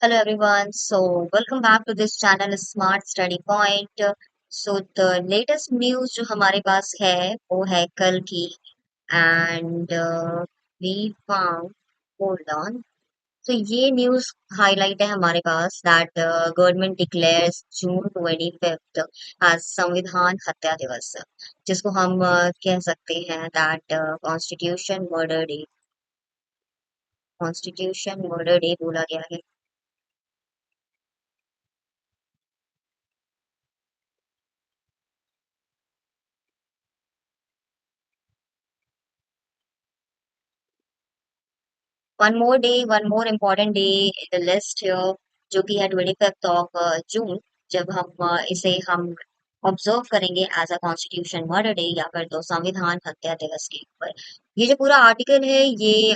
Hello everyone. Welcome back to this channel Smart Study Point. The latest news जो हमारे पास है वो है कल की and we found hold on. ये न्यूज़ हाईलाइट है हमारे पास that government declares June 25th as संविधान हत्या दिवस, जिसको हम कह सकते हैं that कॉन्स्टिट्यूशन मर्डर डे बोला गया है। One more important day in the list जो कि है 25th ऑफ जून, जब इसे हम ऑब्जर्व करेंगे as a constitution murder day या फिर तो संविधान हत्या दिवस के ऊपर। ये जो पूरा आर्टिकल है ये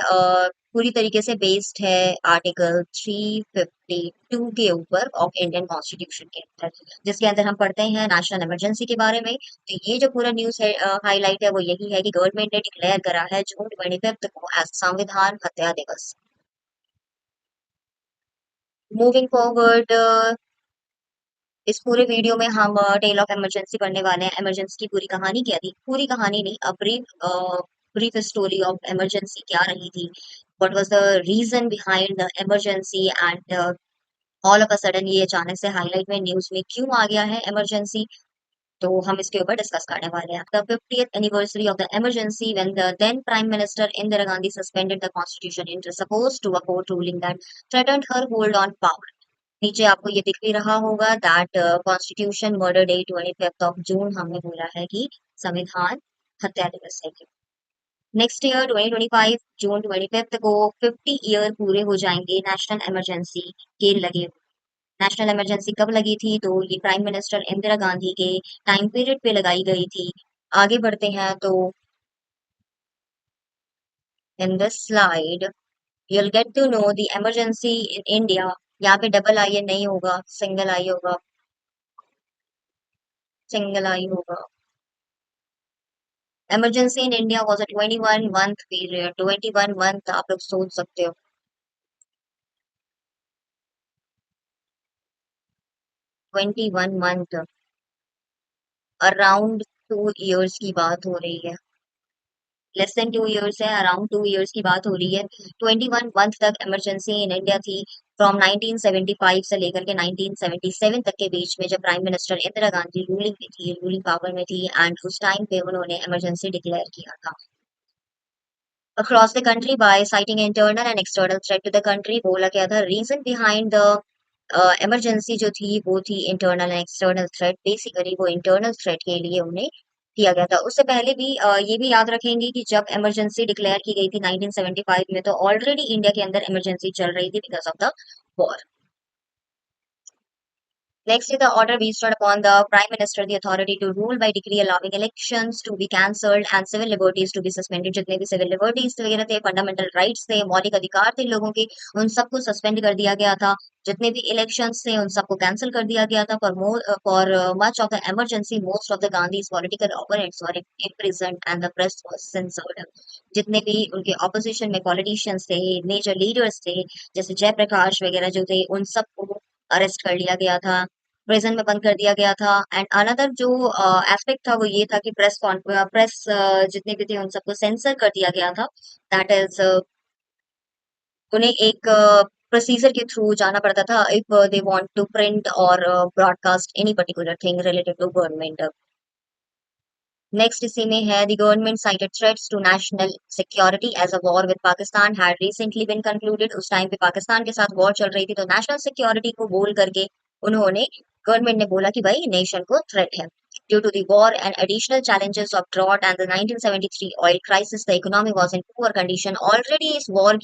पूरी तरीके से बेस्ड है आर्टिकल 352 के ऊपर ऑफ इंडियन कॉन्स्टिट्यूशन के अंदर, जिसके अंदर हम पढ़ते हैं नेशनल इमरजेंसी के बारे में। तो ये जो पूरा न्यूज है हाईलाइट है वो यही है कि गवर्नमेंट ने डिक्लेयर करा है जून 25th को एज संविधान हत्या दिवस। मूविंग फॉरवर्ड, इस पूरे वीडियो में हम टेल ऑफ इमरजेंसी पढ़ने वाले हैं। इमरजेंसी की पूरी कहानी क्या थी, पूरी कहानी नहीं, a brief story of emergency क्या रही थी, what was the reason behind the emergency and all of a sudden ये अचानक से हाईलाइट में न्यूज में क्यों आ गया है इमरजेंसी। तो हम इसके ऊपर डिस्कस करने वाले हैं। The 50th anniversary of the emergency when the then prime minister Indira Gandhi suspended the constitution in response to a court ruling that threatened her hold on power. नीचे आपको ये दिख भी रहा होगा that constitution murder day 25th of June हमने बोला है कि संविधान हत्या दिवस है। नेक्स्ट ईयर 2025 जून 25th को 50 ईयर पूरे हो जाएंगे नेशनल इमरजेंसी के लगे। नेशनल इमरजेंसी कब लगी थी, तो ये प्राइम मिनिस्टर इंदिरा गांधी के टाइम पीरियड पे लगाई गई थी। आगे बढ़ते हैं तो in this slide you'll get to know the emergency in India। यहाँ पे डबल आई नहीं होगा, सिंगल आई होगा, सिंगल आई होगा। Emergency in India was a 21 month period. 21 month आप लोग सोच सकते हो, 21 मंथ अराउंड 2 इयर्स की बात हो रही है। लेस देन 2 इयर्स है, अराउंड 2 इयर्स की बात हो रही है। 21 मंथ तक इमरजेंसी इन इंडिया थी, फ्रॉम 1975 से लेकर के 1977 तक के बीच में, जब prime minister Indira Gandhi ruling में थी, रूलिंग पावर में थी, एंड उस टाइम पे उन्होंने इमरजेंसी डिक्लेयर किया था across the country by citing internal and external threat to the country. बोला गया था रीजन बिहाइंड द इमरजेंसी जो थी वो थी internal and external threat. Basically वो इंटरनल थ्रेट के लिए उन्हें किया गया था। उससे पहले भी ये भी याद रखेंगे कि जब इमरजेंसी डिक्लेयर की गई थी 1975 में, तो ऑलरेडी इंडिया के अंदर इमरजेंसी चल रही थी because of the war. Next is the order bestowed upon the Prime Minister the authority to rule by decree allowing elections to be cancelled and civil liberties to be suspended। जितने भी civil liberties वगैरह थे, fundamental rights थे, मौलिक अधिकार थे लोगों के, उन सबको suspend कर दिया गया था। जितने भी elections थे उन सबको cancel कर दिया गया था। For much of the emergency, most of the Gandhi's political opponents were imprisoned and the press was censored। जितने भी उनके opposition में politicians थे, major leaders थे, जैसे जयप्रकाश वगैरह जो थे, उन सबको अरेस्ट कर लिया गया था, प्रिजन में बंद कर दिया गया था। एंड अनदर जो एस्पेक्ट था वो ये था कि प्रेस जितने भी थे उन सबको सेंसर कर दिया गया था। दैट इज उन्हें एक प्रोसीजर के थ्रू जाना पड़ता था if they want to print और broadcast any particular thing related to government. Next इसी में है the government cited threats to national security as a war with Pakistan had recently been concluded. उस टाइम पे पाकिस्तान के साथ वॉर चल रही थी, तो नेशनल सिक्योरिटी को बोल करके उन्होंने गवर्नमेंट ने बोला कि भाई नेशन को थ्रेट है। Due to the war and additional challenges of drought and the 1973 oil crisis, the economy was in poor condition. Already इस वॉर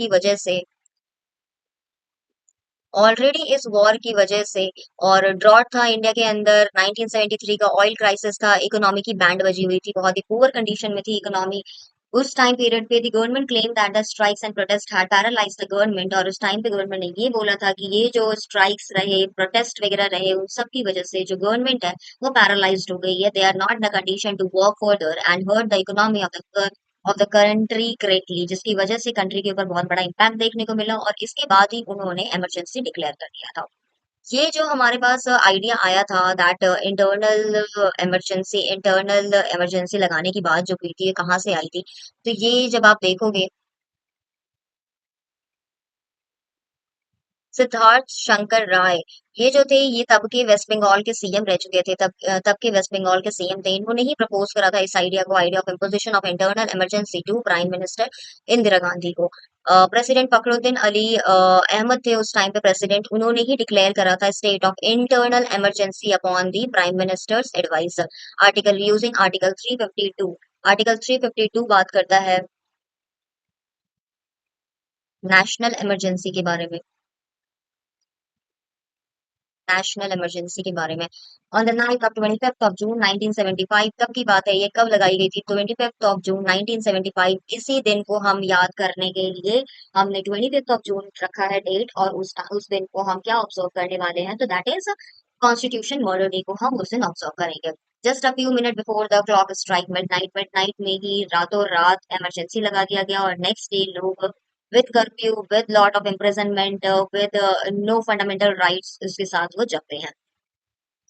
की वजह से और ड्रॉट था इंडिया के अंदर, 1973 का ऑयल क्राइसिस था, इकोनॉमी की बैंड बजी हुई थी, बहुत ही पुअर कंडीशन में थी इकोनॉमी। उस टाइम पीरियड पे the government claim that the strikes and protest had paralysed the government. और उस टाइम पे गवर्नमेंट ने ये बोला था कि ये जो स्ट्राइक्स रहे, प्रोटेस्ट वगैरह रहे, उन सब की वजह से जो गवर्नमेंट है वो पैरालाइज्ड हो गई है। They are not in the condition to work further and hurt the economy of the of the country greatly, जिसकी वजह से कंट्री के ऊपर बहुत बड़ा इम्पैक्ट देखने को मिला और इसके बाद ही उन्होंने इमरजेंसी डिक्लेयर कर दिया था। ये जो हमारे पास आइडिया आया था दैट इंटरनल इमरजेंसी लगाने की बात जो हुई थी, ये कहाँ से आई थी? तो ये जब आप देखोगे, सिद्धार्थ शंकर राय, ये जो थे ये तब के वेस्ट बंगाल के सीएम रह चुके थे, तब के वेस्ट बंगाल के सीएम थे। इन्होंने ही प्रपोज करा था इस आइडिया को, idea of imposition of internal emergency to prime minister Indira Gandhi को। प्रेसिडेंट फखरुद्दीन अली अहमद थे उस टाइम पे प्रेसिडेंट, उन्होंने ही डिक्लेयर करा था state of internal emergency upon the prime minister's adviser, article using article 352। Article 352 बात करता है नेशनल इमरजेंसी के बारे में, नेशनल इमरजेंसी के बारे में। ऑन द नाइट ऑफ 25 जून 1975, तब की बात है, ये कब लगाई गई थी? 25 जून 1975। इसी दिन को हम याद करने के लिए हमने 25 जून रखा है डेट, और उस दिन को हम क्या ऑब्जर्व करने वाले हैं? तो that is constitution murder day को हम उस दिन ऑब्जर्व करेंगे। Just a few minute before the clock strike midnight, midnight में ही रातों रात इमरजेंसी लगा दिया गया और नेक्स्ट डे लोग with curfew, with lot of imprisonment, with no fundamental rights, इसके साथ वो जगते हैं।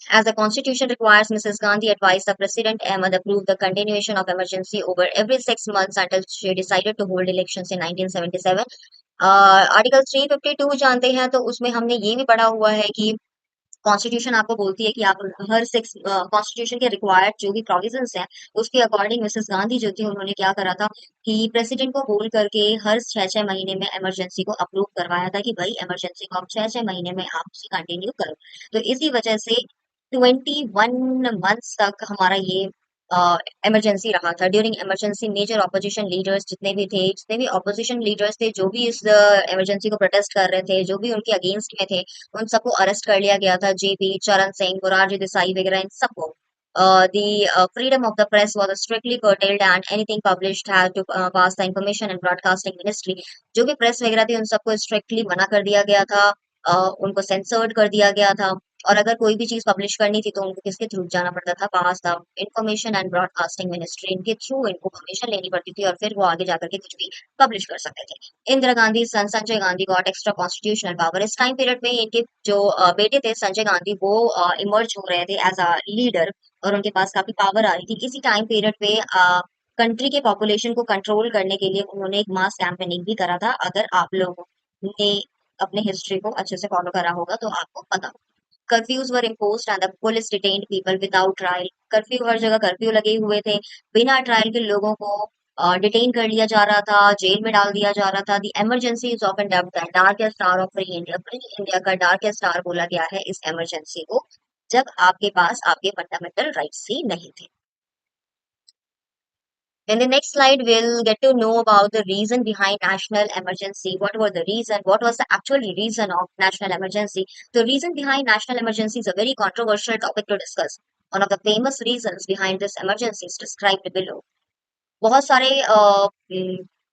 As the constitution requires, Mrs. Gandhi advised the President Ahmed approve the continuation of emergency over every 6 months until she decided to hold elections in 1977। Article 352 जानते हैं, तो उसमें हमने ये भी पढ़ा हुआ है कि कॉन्स्टिट्यूशन आपको बोलती है कि आप हर सिक्स कॉन्स्टिट्यूशन के रिक्वायर्ड जो भी प्रोविजंस हैं उसके अकॉर्डिंग मिसेस गांधी जो थी उन्होंने क्या करा था कि प्रेसिडेंट को बोल करके हर 6 6 महीने में इमरजेंसी को अप्रूव करवाया था कि भाई इमरजेंसी को आप 6 6 महीने में आप उसे कंटिन्यू करो। तो इसी वजह से 21 मंथ्स तक हमारा ये इमरजेंसी रहा था। During emergency major opposition leaders जितने भी ऑपोजिशन लीडर्स थे, जो भी इस इमरजेंसी को प्रोटेस्ट कर रहे थे, जो भी उनके अगेंस्ट में थे, उन सबको अरेस्ट कर लिया गया था। जेपी चरण सिंह, मोरारजी देसाई वगैरह, इन सबको the freedom of the press was strictly curtailed and anything published had to pass the information and broadcasting ministry। जो भी प्रेस वगैरह थी उन सबको स्ट्रिक्टली मना कर दिया गया था, उनको सेंसर्ड कर दिया गया था, और अगर कोई भी चीज पब्लिश करनी थी तो उनको किसके थ्रू जाना पड़ता था? Pass the information and broadcasting ministry, इनके थ्रू इनको परमिशन लेनी पड़ती थी और फिर वो आगे जाकर के कुछ भी पब्लिश कर सकते थे। Indira Gandhi son Sanjay Gandhi got extra constitutional power. इस टाइम पीरियड में इनके जो बेटे थे संजय गांधी, वो इमर्ज हो रहे थे एज अ लीडर और उनके पास काफी पावर आ रही थी। इसी टाइम पीरियड पे कंट्री के पॉपुलेशन को कंट्रोल करने के लिए उन्होंने एक मास कैंपेनिंग भी करा था। अगर आप लोगों ने अपने हिस्ट्री को अच्छे से फॉलो करा होगा तो आपको पता। Curfews were imposed and the police detained people without trial. Curfew, हर जगह कर्फ्यू लगे हुए थे, बिना ट्रायल के लोगों को डिटेन कर लिया जा रहा था, जेल में डाल दिया जा रहा था। The emergency is often dubbed the darkest star of free India. Free India का डार्केस्ट स्टार बोला गया है इस इमरजेंसी को, जब आपके पास आपके फंडामेंटल राइट्स ही नहीं थे। In the next slide, we'll get to know about the reason behind national emergency. What were the reason? What was the actual reason of national emergency? The reason behind national emergency is a very controversial topic to discuss. One of the famous reasons behind this emergency is described below। बहुत सारे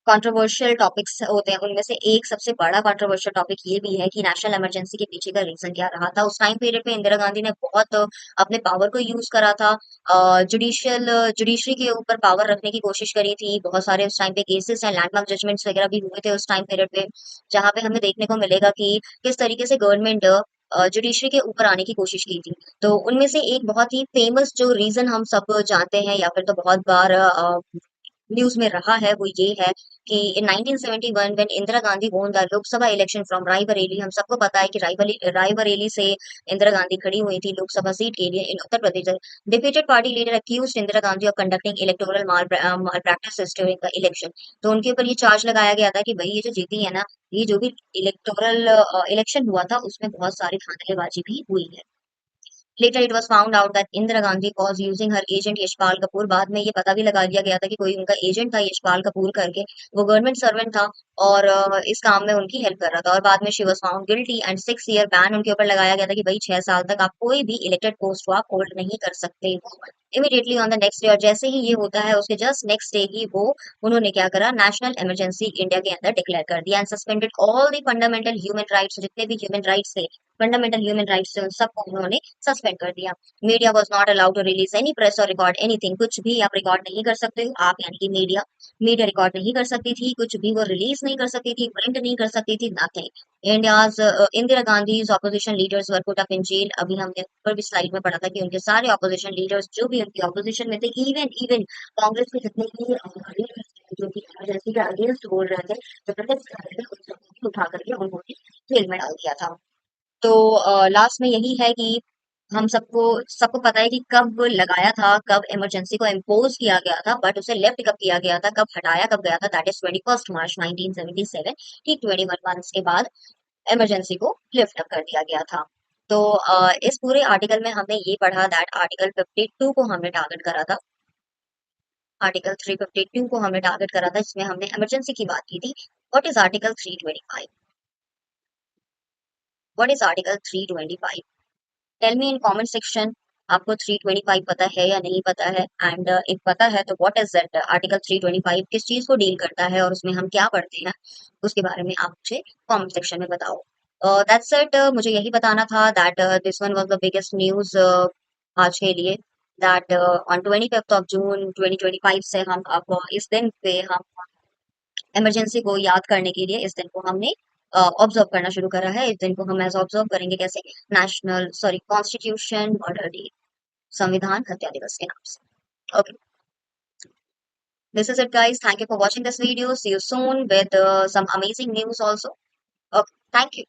controversial topics होते हैं, उनमें से एक सबसे बड़ा controversial topic ये भी है कि नेशनल इमरजेंसी के पीछे का रीजन क्या रहा था। उस टाइम पीरियड पे इंदिरा गांधी ने बहुत अपने पावर को यूज करा था, जुडिशरी के ऊपर पावर रखने की कोशिश करी थी। बहुत सारे उस टाइम पे केसेस हैं, लैंडमार्क जजमेंट्स वगैरह भी हुए थे उस टाइम पीरियड पे, जहाँ पे हमें देखने को मिलेगा कि किस तरीके से गवर्नमेंट जुडिशरी के ऊपर आने की कोशिश की थी। तो उनमें से एक बहुत ही फेमस जो रीजन हम सब जानते हैं या फिर तो बहुत बार न्यूज में रहा है, वो ये है कि इन 1971 when Indira Gandhi won the Lok Sabha election from Raebareli. हम सबको पता है कि रायबरेली से इंदिरा गांधी खड़ी हुई थी लोकसभा सीट के लिए in Uttar Pradesh. Defeated party leader accused Indira Gandhi of conducting electoral malpractice during the election. तो उनके ऊपर ये चार्ज लगाया गया था कि भाई ये जो जीती है ना, ये जो भी इलेक्टोरल इलेक्शन हुआ था उसमें बहुत सारी धांधलीबाजी भी हुई है। Later it was found out that Indira Gandhi was using her agent Yashpal Kapoor. बाद में ये पता भी लगा लिया गया था कि कोई उनका एजेंट था यशपाल कपूर करके, वो गवर्नमेंट सर्वेंट था और इस काम में उनकी हेल्प कर रहा था। और बाद में she was found guilty and 6 year ban उनके ऊपर लगाया गया था कि भाई 6 साल तक आप कोई भी इलेक्टेड पोस्ट को आप होल्ड नहीं कर सकते हो। Immediately on the next day, और जैसे ही ये होता है उसके जस्ट नेक्स्ट डे ही वो उन्होंने क्या करा, नेशनल इमरजेंसी इंडिया के अंदर डिक्लेयर कर दिया and suspended all the fundamental human rights, जितने भी ह्यूमन राइट्स थे, फंडामेंटल ह्यूमन राइट्स थे, उन सबको उन्होंने सस्पेंड कर दिया। Media was not allowed to release any press और रिकॉर्ड एनीथिंग, कुछ भी आप रिकॉर्ड नहीं कर सकते हो आप, यानी कि मीडिया मीडिया रिकॉर्ड नहीं कर सकती थी, कुछ भी वो रिलीज नहीं कर सकती थी, प्रिंट नहीं कर सकती थी, nothing. India's Indira Gandhi's opposition leaders were put up in jail. अभी हमने ऊपर भी स्लाइड में पढ़ा था कि उनके सारे ऑपोजिशन लीडर्स जो भी उनकी ऑपोजिशन में थे, इवन इवन कांग्रेस के जितने भी leaders थे, जो कि इमरजेंसी के अगेंस्ट बोल रहे थे, जो प्रोटेस्ट कर रहे थे, उन सबको भी उठा करके उन्होंने जेल में डाल दिया था। तो लास्ट में यही है कि हम सबको सबको पता है कि कब लगाया था, कब इमरजेंसी को इम्पोज किया गया था, बट उसे लेफ्ट कब किया गया था, कब हटाया कब गया था, दैट इज 21 मार्च 1977। ठीक 21 मंथ्स के बाद इमरजेंसी को लिफ्ट कर दिया गया था। तो इस पूरे आर्टिकल में हमने ये पढ़ा दैट आर्टिकल 52 को हमने टारगेट करा था, आर्टिकल 352 को हमने टारगेट करा था, जिसमें हमने इमरजेंसी की बात की थी। What is article 325? What is article 325? Tell me in comment section, आपको 325 पता है या नहीं पता है, एंड if पता है तो व्हाट इज दैट आर्टिकल 325, किस चीज को डील करता है और उसमें हम क्या पढ़ते हैं, उसके बारे में आप मुझे कमेंट सेक्शन में बताओ। दैट्स इट, मुझे यही बताना था that this one was the biggest news आज के लिए, दैट ऑन 25 जून 2025 से हम अब इस दिन पे हम इमरजेंसी को याद करने के लिए इस दिन को हमने ऑब्जर्व करना शुरू करा है। इस दिन को हम ऐसा ऑब्जर्व करेंगे कैसे, national sorry constitution murder day, संविधान हत्या दिवस के नाम से। Okay, this is it guys, thank you for watching this video, see you soon with some amazing news also. Okay, thank you.